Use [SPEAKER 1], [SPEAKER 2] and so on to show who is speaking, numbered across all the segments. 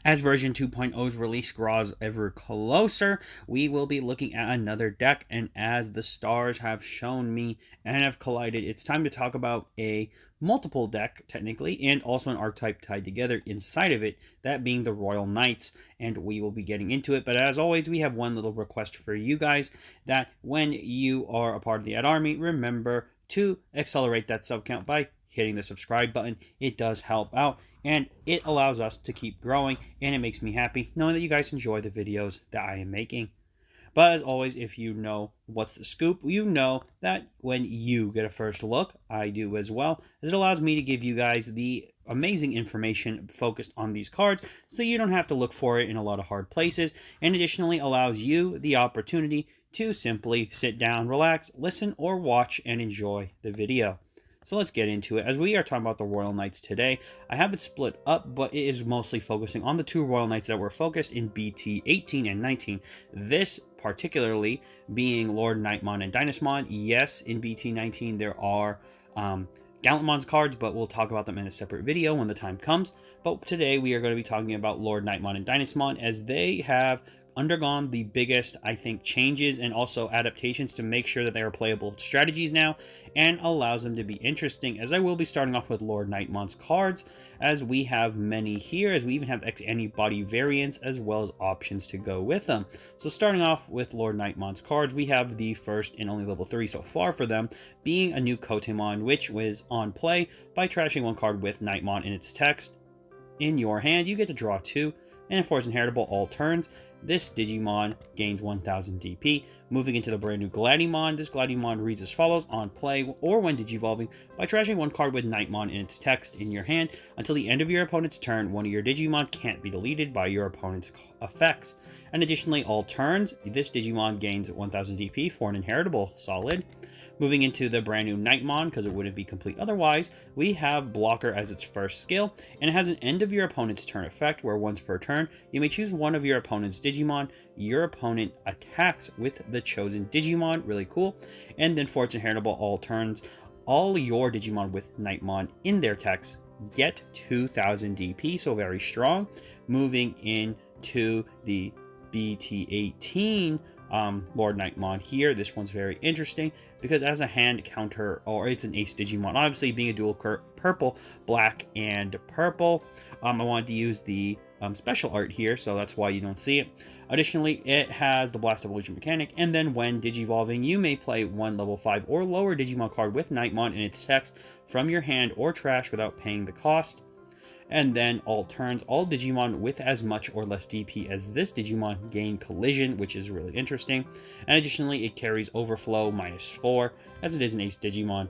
[SPEAKER 1] As version 2.0's release draws ever closer, we will be looking at another deck, and as the stars have shown me and have collided, it's time to talk about a multiple deck, technically, and also an archetype tied together inside of it, that being the Royal Knights, and we will be getting into it. But as always, we have one little request for you guys, that when you are a part of the ad army, remember to accelerate that sub count by hitting the subscribe button. It does help out, and it allows us to keep growing, and it makes me happy knowing that you guys enjoy the videos that I am making. But as always, if you know what's the scoop, you know that when you get a first look, I do as well, as it allows me to give you guys the amazing information focused on these cards, so you don't have to look for it in a lot of hard places, and additionally allows you the opportunity to simply sit down, relax, listen, or watch and enjoy the video. So let's get into it. As we are talking about the Royal Knights today, I have it split up, but it is mostly focusing on the two Royal Knights that were focused in BT 18 and 19. This particularly being LordKnightmon and Dynasmon. Yes, in BT 19 there are Gallantmon's cards, but we'll talk about them in a separate video when the time comes. But today we are going to be talking about LordKnightmon and Dynasmon, as they have undergone the biggest, I think, changes and also adaptations to make sure that they are playable strategies now, and allows them to be interesting, as I will be starting off with LordKnightmon's cards, as we have many here, as we even have X-Antibody variants as well as options to go with them. So starting off with LordKnightmon's cards, we have the first and only level 3 so far for them, being a new Kotemon, which was on play by trashing one card with Knightmon in its text. In your hand, you get to draw 2, and for its inheritable all turns, this Digimon gains 1000 DP. Moving into the brand new Gladiemon, this Gladiemon reads as follows: on play or when Digivolving, by trashing one card with Knightmon in its text in your hand, until the end of your opponent's turn, one of your Digimon can't be deleted by your opponent's effects. And additionally, all turns, this Digimon gains 1000 DP for an inheritable. Solid. Moving into the brand new Knightmon, because it wouldn't be complete otherwise, we have Blocker as its first skill, and it has an end of your opponent's turn effect, where once per turn, you may choose one of your opponent's Digimon. Your opponent attacks with the chosen Digimon. Really cool. And then for its inheritable all turns, all your Digimon with Knightmon in their text get 2000 DP, so very strong. Moving into the BT18 LordKnightmon here, this one's very interesting because as a hand counter, or it's an ace Digimon, obviously being a dual purple, black and purple, I wanted to use the special art here, so that's why you don't see it. Additionally, it has the Blast Evolution mechanic, and then when Digivolving, you may play one level 5 or lower Digimon card with Knightmon in its text from your hand or trash without paying the cost. And then all turns, all Digimon with as much or less DP as this Digimon gain collision, which is really interesting. And additionally, it carries overflow -4, as it is an ace Digimon.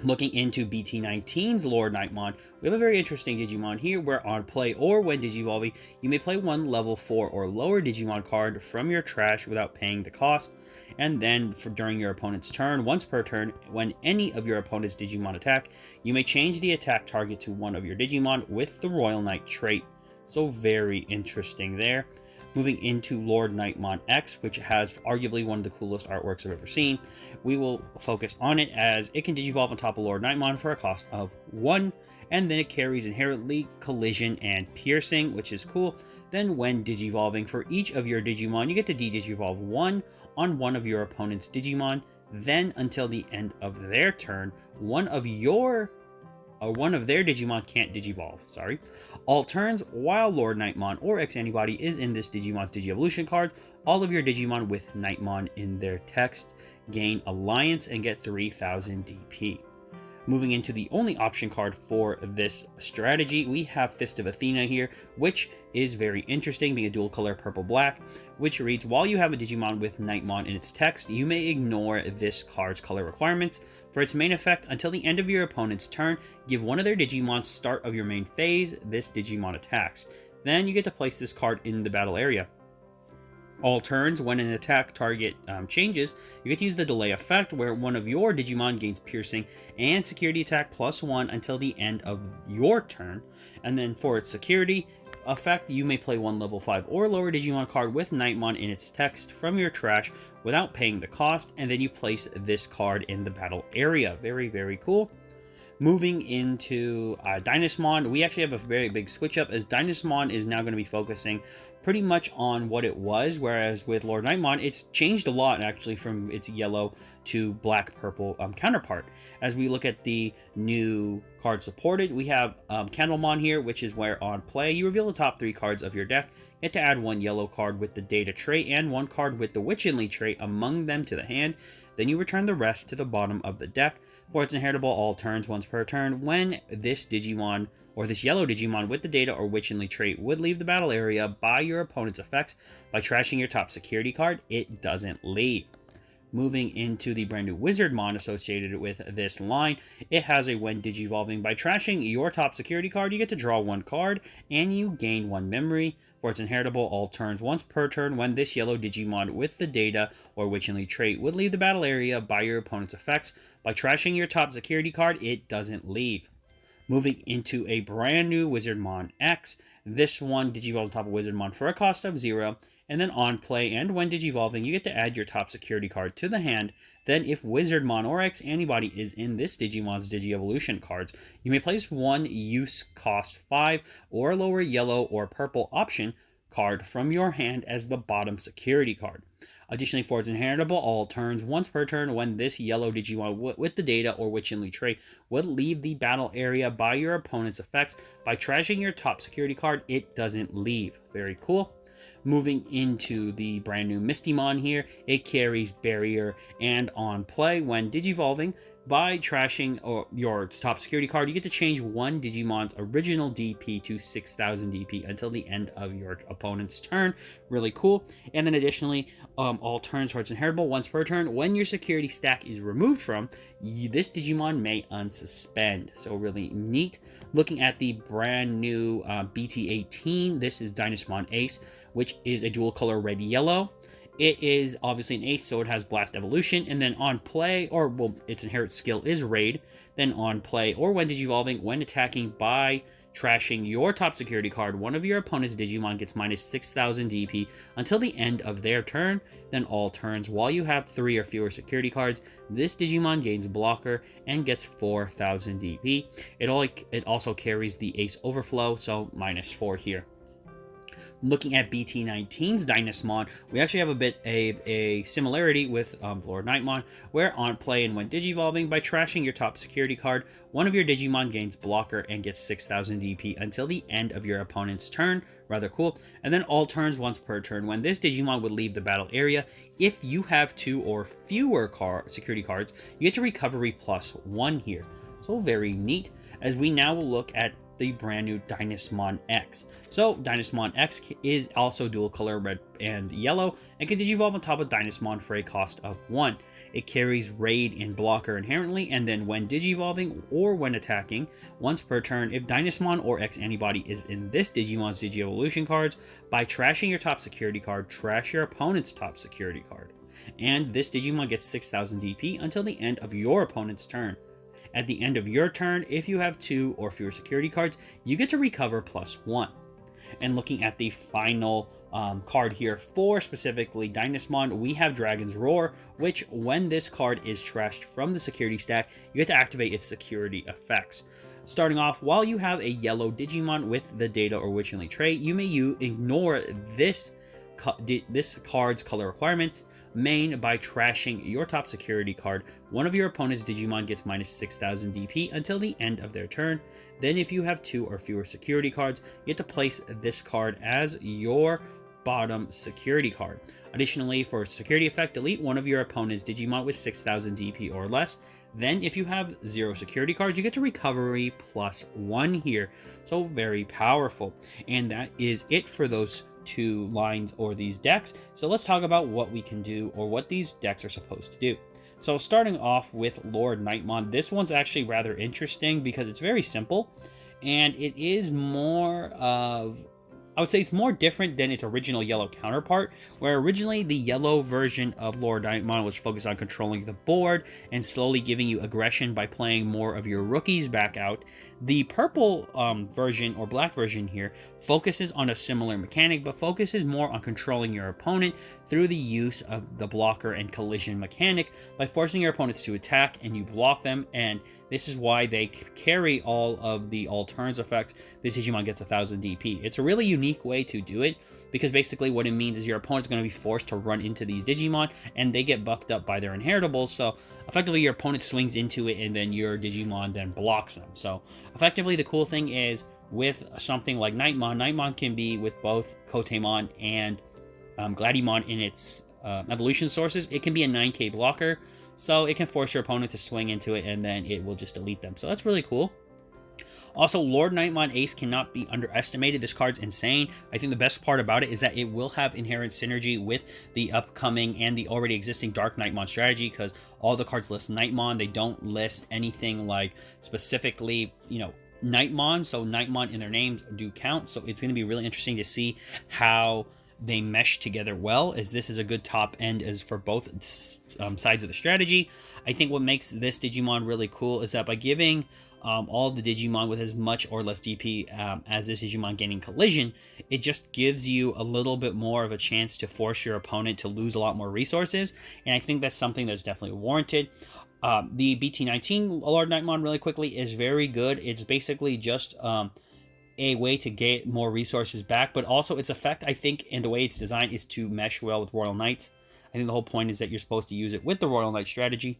[SPEAKER 1] Looking into BT19's LordKnightmon, we have a very interesting Digimon here, where on play or when Digivolving, you may play one level 4 or lower Digimon card from your trash without paying the cost. And then during your opponent's turn, once per turn, when any of your opponent's Digimon attack, you may change the attack target to one of your Digimon with the Royal Knight trait. So very interesting there. Moving into LordKnightmon X, which has arguably one of the coolest artworks I've ever seen. We will focus on it as it can Digivolve on top of LordKnightmon for a cost of 1, and then it carries inherently collision and piercing, which is cool. Then when Digivolving, for each of your Digimon, you get to Digivolve 1 on one of your opponent's Digimon. Then until the end of their turn, one of their Digimon can't Digivolve, all turns, while LordKnightmon or X-Antibody is in this Digimon's Digievolution card, all of your Digimon with Knightmon in their text gain Alliance and get 3000 DP. Moving into the only option card for this strategy, we have Fist of Athena here, which is very interesting, being a dual color purple-black, which reads, while you have a Digimon with Knightmon in its text, you may ignore this card's color requirements. For its main effect, until the end of your opponent's turn, give one of their Digimon start of your main phase, this Digimon attacks. Then you get to place this card in the battle area. All turns, when an attack target changes, you get to use the delay effect, where one of your Digimon gains piercing and security attack +1 until the end of your turn. And then for its security effect, you may play one level 5 or lower Digimon card with Knightmon in its text from your trash without paying the cost, and then you place this card in the battle area. Very, very cool. Moving into Dynasmon, we actually have a very big switch up, as Dynasmon is now going to be focusing pretty much on what it was, whereas with LordKnightmon, it's changed a lot actually from its yellow to black-purple counterpart. As we look at the new cards supported, we have Candlemon here, which is where on play, you reveal the top 3 cards of your deck. You get to add 1 yellow card with the data trait and 1 card with the Witchenly trait among them to the hand. Then you return the rest to the bottom of the deck. For its inheritable all turns once per turn, when this Digimon or this yellow Digimon with the data or Witchenly trait would leave the battle area by your opponent's effects by trashing your top security card, it doesn't leave. Moving into the brand new Wizardmon associated with this line, it has a when digivolving. By trashing your top security card, you get to draw 1 card and you gain 1 memory. For its inheritable all turns once per turn, when this yellow Digimon with the data or Witchenly trait would leave the battle area by your opponent's effects. By trashing your top security card, it doesn't leave. Moving into a brand new Wizardmon X, this one digivolves on top of Wizardmon for a cost of 0. And then on play and when digivolving, you get to add your top security card to the hand. Then if Wizardmon or X antibody is in this Digimon's Digi-Evolution cards, you may place 1 use cost 5 or lower yellow or purple option card from your hand as the bottom security card. Additionally, for its inheritable all turns once per turn, when this yellow Digimon with the data or Witchenly trait would leave the battle area by your opponent's effects. By trashing your top security card, it doesn't leave. Very cool. Moving into the brand new Mistymon here, it carries Barrier, and on play, when digivolving, by trashing your top security card, you get to change 1 Digimon's original DP to 6,000 DP until the end of your opponent's turn. Really cool. And then additionally, all turns for its inheritable once per turn, when your security stack is removed from, this Digimon may unsuspend. So really neat. Looking at the brand new BT18, this is Dynasmon Ace, which is a dual color red-yellow. It is obviously an ace, so it has Blast Evolution, and then on play, or well, its inherent skill is Raid. Then on play, or when digivolving, when attacking by trashing your top security card, one of your opponent's Digimon gets minus 6,000 DP until the end of their turn. Then all turns, while you have 3 or fewer security cards, this Digimon gains Blocker and gets 4,000 DP. It also carries the Ace Overflow, so minus 4 here. Looking at BT19's Dynasmon, we actually have a bit of a similarity with LordKnightmon, where on play and when digivolving, by trashing your top security card, one of your Digimon gains Blocker and gets 6,000 DP until the end of your opponent's turn. Rather cool. And then all turns once per turn, when this Digimon would leave the battle area, if you have 2 or fewer security cards, you get to recovery +1 here. So very neat. As we now will look at the brand new Dynasmon X. So Dynasmon X is also dual color red and yellow and can digivolve on top of Dynasmon for a cost of 1. It carries Raid and Blocker inherently, and then when digivolving or when attacking once per turn, if Dynasmon or X antibody is in this Digimon's Digi-Evolution cards, by trashing your top security card, trash your opponent's top security card. And this Digimon gets 6,000 DP until the end of your opponent's turn. At the end of your turn, if you have 2 or fewer security cards, you get to recover +1. And looking at the final card here for specifically Dynasmon, we have Dragon's Roar, which when this card is trashed from the security stack, you get to activate its security effects. Starting off, while you have a yellow Digimon with the data or Witchenly trait, you may ignore this card's color requirements. Main, by trashing your top security card, one of your opponent's Digimon gets minus 6,000 DP until the end of their turn. Then if you have 2 or fewer security cards, you get to place this card as your bottom security card. Additionally, for security effect, delete one of your opponent's Digimon with 6,000 DP or less. Then if you have 0 security cards, you get to recovery +1 here. So very powerful. And that is it for those 2 lines or these decks. So let's talk about what we can do, or what these decks are supposed to do. So starting off with LordKnightmon, this one's actually rather interesting because it's very simple, and it is more of, I would say it's more different than its original yellow counterpart, where originally the yellow version of LordKnightmon was focused on controlling the board and slowly giving you aggression by playing more of your rookies back out. The purple version, or black version here, focuses on a similar mechanic, but focuses more on controlling your opponent through the use of the blocker and collision mechanic by forcing your opponents to attack, and you block them, and This is why they carry all of the all turns effects. This Digimon gets 1000 DP. It's a really unique way to do it, because basically what it means is your opponent's going to be forced to run into these Digimon, and they get buffed up by their inheritables, so effectively your opponent swings into it, and then your Digimon then blocks them. So effectively the cool thing is, with something like Knightmon can be with both Kotemon and Gladiemon in its evolution sources. It can be a 9k blocker, so it can force your opponent to swing into it, and then it will just delete them. So that's really cool. Also, LordKnightmon Ace cannot be underestimated. This card's insane. I think the best part about it is that it will have inherent synergy with the upcoming and the already existing LordKnightmon strategy, because all the cards list Knightmon. They don't list anything like specifically, you know, Knightmon, so Knightmon in their names do count. So it's going to be really interesting to see how they mesh together well, as this is a good top end as for both sides of the strategy. I think what makes this Digimon really cool is that by giving all the Digimon with as much or less DP as this Digimon gaining collision, it just gives you a little bit more of a chance to force your opponent to lose a lot more resources, and I think that's something that's definitely warranted. The BT19 LordKnightmon, really quickly, is very good. It's basically just a way to get more resources back, but also its effect, I think, and the way it's designed is to mesh well with Royal Knights. I think the whole point is that you're supposed to use it with the Royal Knight strategy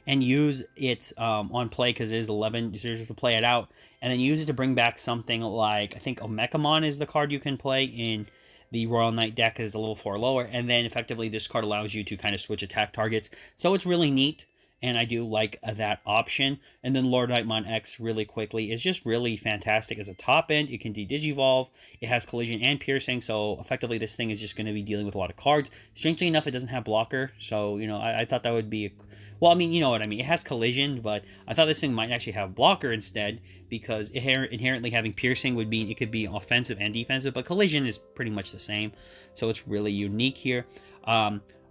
[SPEAKER 1] and use it on play, because it is 11, so you're just to play it out, and then use it to bring back something like, I think Omekamon is the card you can play in the Royal Knight deck, is a level 4 lower, and then effectively this card allows you to kind of switch attack targets, so it's really neat. And I do like that option. And then LordKnightmon X, really quickly, is just really fantastic as a top end. It can de-digivolve. It has collision and piercing. So effectively, this thing is just going to be dealing with a lot of cards. Strangely enough, it doesn't have blocker. So, you know, I thought that would be... well, I mean, you know what I mean. It has collision, but I thought this thing might actually have blocker instead, because inherently having piercing would mean it could be offensive and defensive, but collision is pretty much the same. So it's really unique here.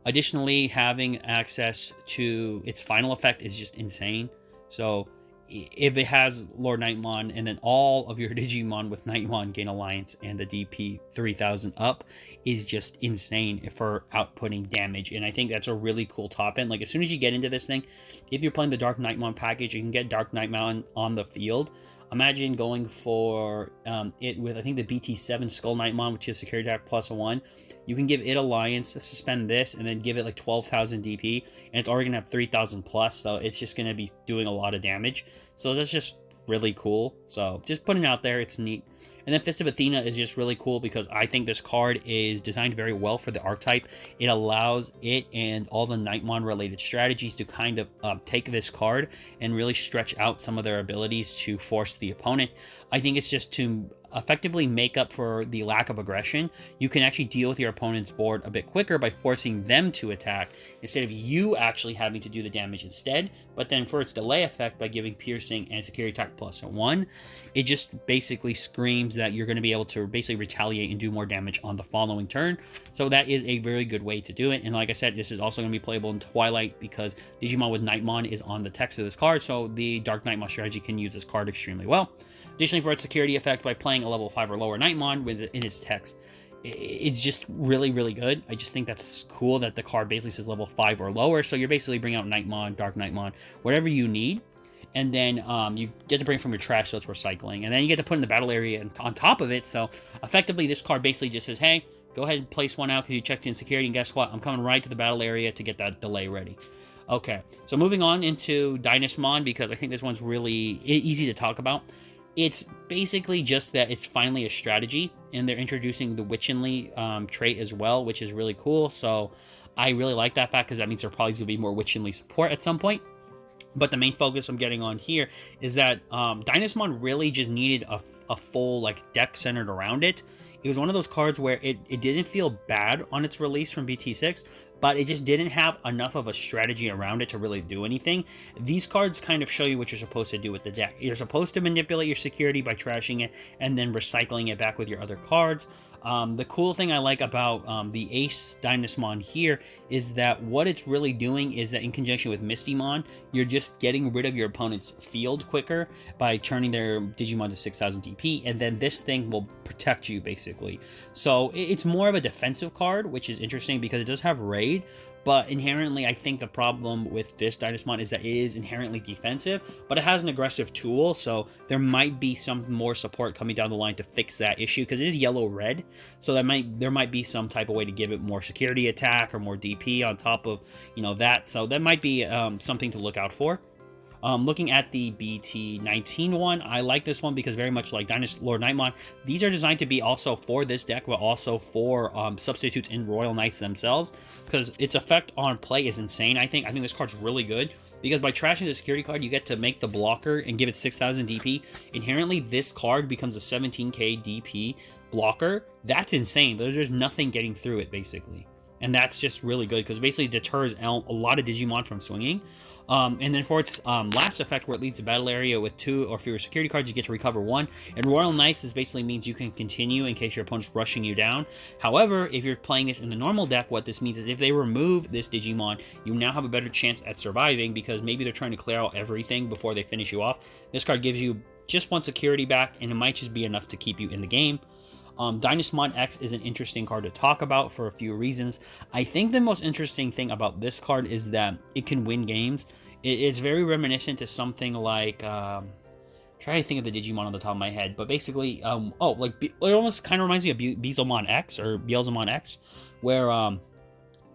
[SPEAKER 1] Additionally, having access to its final effect is just insane. So if it has LordKnightmon, and then all of your Digimon with Knightmon gain Alliance and the DP 3000 up, is just insane for outputting damage. And I think that's a really cool top end. Like, as soon as you get into this thing, if you're playing the Dark Knightmon package, you can get Dark Knightmon on the field. Imagine going for it with, I think, the BT7 Skull Knightmon, which is Security Attack +1. You can give it Alliance, suspend this, and then give it like 12,000 DP, and it's already going to have 3,000 plus, so it's just going to be doing a lot of damage. So that's just really cool. So just putting it out there, it's neat. And then Fist of Athena is just really cool, because I think this card is designed very well for the archetype. It allows it and all the Knightmon related strategies to kind of take this card and really stretch out some of their abilities to force the opponent. I think it's just to effectively make up for the lack of aggression. You can actually deal with your opponent's board a bit quicker by forcing them to attack, instead of you actually having to do the damage instead. But then for its delay effect, by giving piercing and security attack +1, it just basically screams that you're going to be able to basically retaliate and do more damage on the following turn. So that is a very good way to do it. And like I said, this is also going to be playable in Twilight, because Digimon with Knightmon is on the text of this card, so the Dark Knightmon strategy can use this card extremely well. Additionally, for its security effect, by playing a level 5 or lower Knightmon in its text, it's just really, really good. I just think that's cool that the card basically says level 5 or lower, so you're basically bringing out Knightmon, Dark Knightmon, whatever you need, and then you get to bring from your trash, so it's recycling, and then you get to put in the battle area on top of it. So effectively, this card basically just says, hey, go ahead and place one out because you checked in security, and guess what? I'm coming right to the battle area to get that delay ready. Okay, so moving on into Dynasmon, because I think this one's really easy to talk about. It's basically just that it's finally a strategy, and they're introducing the Witchinly trait as well, which is really cool. So I really like that fact, because that means there probably going to be more Witchinly support at some point. But the main focus I'm getting on here is that Dynasmon really just needed a full like deck centered around it. It was one of those cards where it didn't feel bad on its release from BT6, but it just didn't have enough of a strategy around it to really do anything. These cards kind of show you what you're supposed to do with the deck. You're supposed to manipulate your security by trashing it and then recycling it back with your other cards. The cool thing I like about the Ace Dynasmon here is that what it's really doing is that in conjunction with Mistymon, you're just getting rid of your opponent's field quicker by turning their Digimon to 6,000 DP, and then this thing will protect you, basically. So it's more of a defensive card, which is interesting because it does have Raid, trade. But inherently, I think the problem with this Dynasmon is that it is inherently defensive, but it has an aggressive tool, so there might be some more support coming down the line to fix that issue, because it is yellow-red, so there might be some type of way to give it more security attack or more DP on top of, that. So that might be something to look out for. Looking at the BT19 one, I like this one because very much like LordKnightmon, these are designed to be also for this deck, but also for substitutes in Royal Knights themselves, because its effect on play is insane. I think this card's really good, because by trashing the security card, you get to make the blocker and give it 6,000 DP. Inherently, this card becomes a 17k DP blocker. That's insane. There's nothing getting through it, basically. And that's just really good, because it basically deters a lot of Digimon from swinging. And then for its last effect, where it leaves the battle area with 2 or fewer security cards, you get to recover 1. And Royal Knights, this basically means you can continue in case your opponent's rushing you down. However, if you're playing this in the normal deck, what this means is if they remove this Digimon, you now have a better chance at surviving, because maybe they're trying to clear out everything before they finish you off. This card gives you just 1 security back, and it might just be enough to keep you in the game. Dynasmon X is an interesting card to talk about for a few reasons. I think the most interesting thing about this card is that it can win games. It's very reminiscent to something like, trying to think of the Digimon on the top of my head, but basically, it almost kind of reminds me of Beelzemon X, where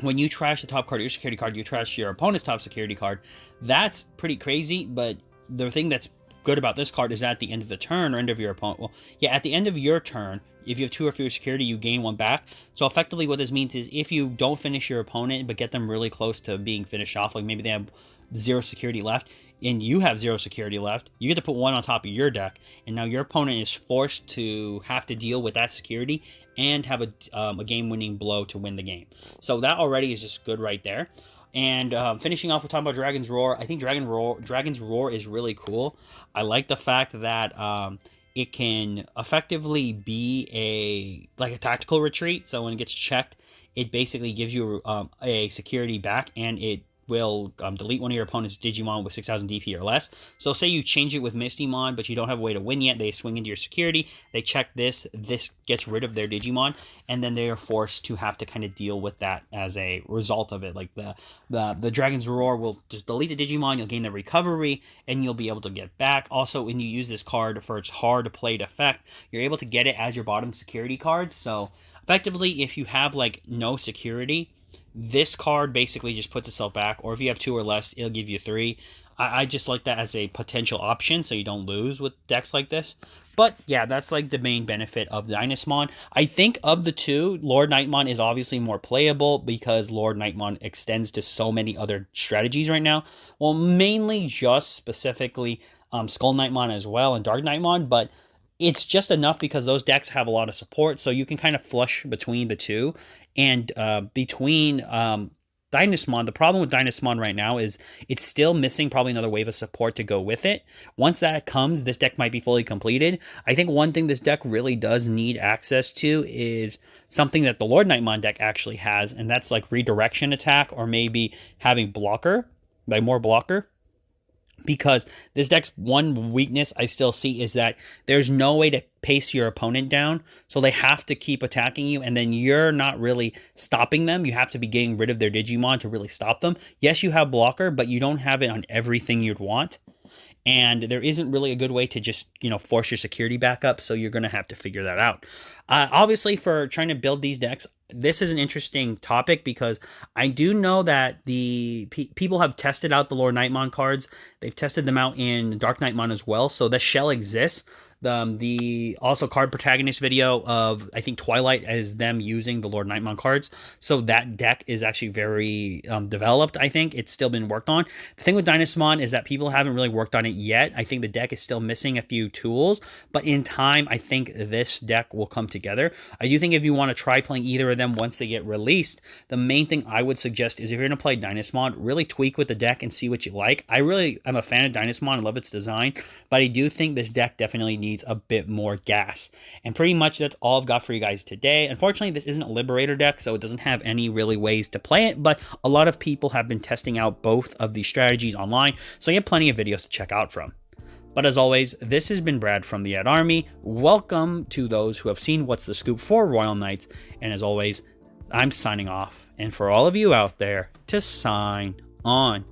[SPEAKER 1] when you trash the top card of your security card, you trash your opponent's top security card. That's pretty crazy, but the thing that's good about this card is that at the end of the turn, or end of your opponent, at the end of your turn, if you have 2 or fewer security, you gain 1 back. So effectively what this means is if you don't finish your opponent, but get them really close to being finished off, like maybe they have 0 security left, and you have 0 security left, you get to put 1 on top of your deck, and now your opponent is forced to have to deal with that security and have a game-winning blow to win the game. So that already is just good right there. And finishing off with talking about Dragon's Roar, I think Dragon's Roar is really cool. I like the fact that it can effectively be a tactical retreat. So when it gets checked, it basically gives you a security back, and it will delete one of your opponent's Digimon with 6,000 DP or less. So say you change it with Mistymon, but you don't have a way to win yet. They swing into your security, they check this gets rid of their Digimon, and then they are forced to have to kind of deal with that as a result of it. Like the Dragon's Roar will just delete the Digimon, you'll gain the recovery, and you'll be able to get back. Also, when you use this card for its hard-to-play effect, you're able to get it as your bottom security card. So effectively, if you have no security, this card basically just puts itself back, or if you have 2 or less, it'll give you 3. I just like that as a potential option, so you don't lose with decks like this. But yeah, that's the main benefit of Dynasmon. I think of the two, LordKnightmon is obviously more playable because LordKnightmon extends to so many other strategies right now. Well, mainly just specifically SkullKnightmon as well, and DarkKnightmon, but it's just enough because those decks have a lot of support, so you can kind of flush between the two. And between Dynasmon, the problem with Dynasmon right now is it's still missing probably another wave of support to go with it. Once that comes, this deck might be fully completed. I think one thing this deck really does need access to is something that the LordKnightmon deck actually has, and that's redirection attack, or maybe having blocker, more blocker. Because this deck's one weakness I still see is that there's no way to pace your opponent down, so they have to keep attacking you, and then you're not really stopping them. You have to be getting rid of their Digimon to really stop them. Yes, you have blocker, but you don't have it on everything you'd want. And there isn't really a good way to just, force your security back up, so you're going to have to figure that out. Obviously, for trying to build these decks, this is an interesting topic because I do know that the people have tested out the LordKnightmon cards. They've tested them out in DarkKnightmon as well, so the shell exists. The also card protagonist video of, I think, Twilight as them using the LordKnightmon cards. So that deck is actually very developed, I think. It's still been worked on. The thing with Dynasmon is that people haven't really worked on it yet. I think the deck is still missing a few tools, but in time, I think this deck will come together. I do think if you want to try playing either of them once they get released, the main thing I would suggest is if you're going to play Dynasmon, really tweak with the deck and see what you like. I really am a fan of Dynasmon. I love its design, but I do think this deck definitely needs a bit more gas. And pretty much that's all I've got for you guys today. Unfortunately, this isn't a Liberator deck, so it doesn't have any really ways to play it, but a lot of people have been testing out both of these strategies online, so you have plenty of videos to check out from. But as always, this has been Brad from the Army. Welcome to those who have seen What's the Scoop for Royal Knights, and as always, I'm signing off. And for all of you out there, to sign on.